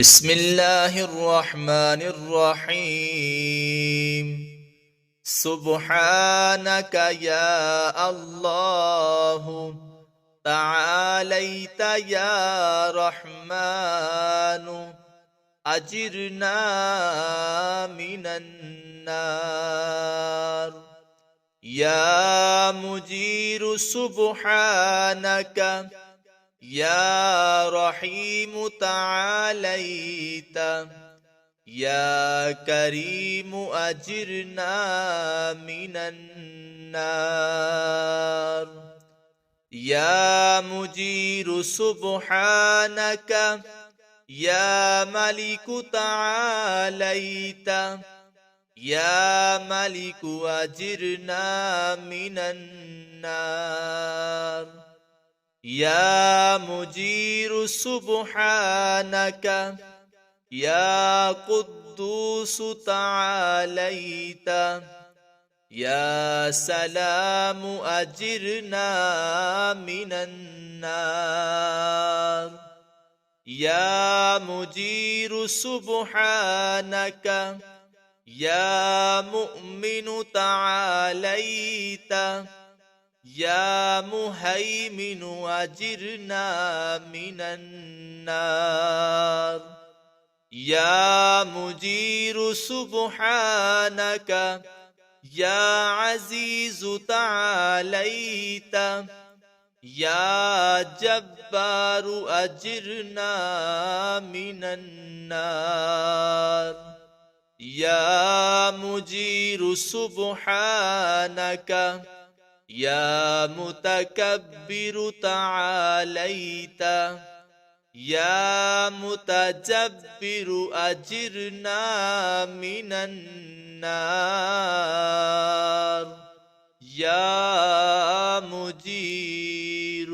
بسم الله الرحمن الرحيم. سبحانك يا الله، تعاليت يا رحمن، أجرنا من النار. يا مجير سبحانك، يا رحيم تعاليت، يا كريم أجرنا من النار. يا مجير سبحانك، يا ملك تعاليت، يا ملك أجرنا من النار. يا مجير سبحانك، يا قدوس تعاليت، يا سلام أجرنا من النار. يا مجير سبحانك، يا مؤمن تعاليت، يا مهيمن أجرنا من النار. يا مجير سبحانك، يا عزيز تعاليت، يا جبار أجرنا من النار. يا مجير سبحانك، يا متكبر تعاليت، يا متجبر أجرنا من النار. يا مجير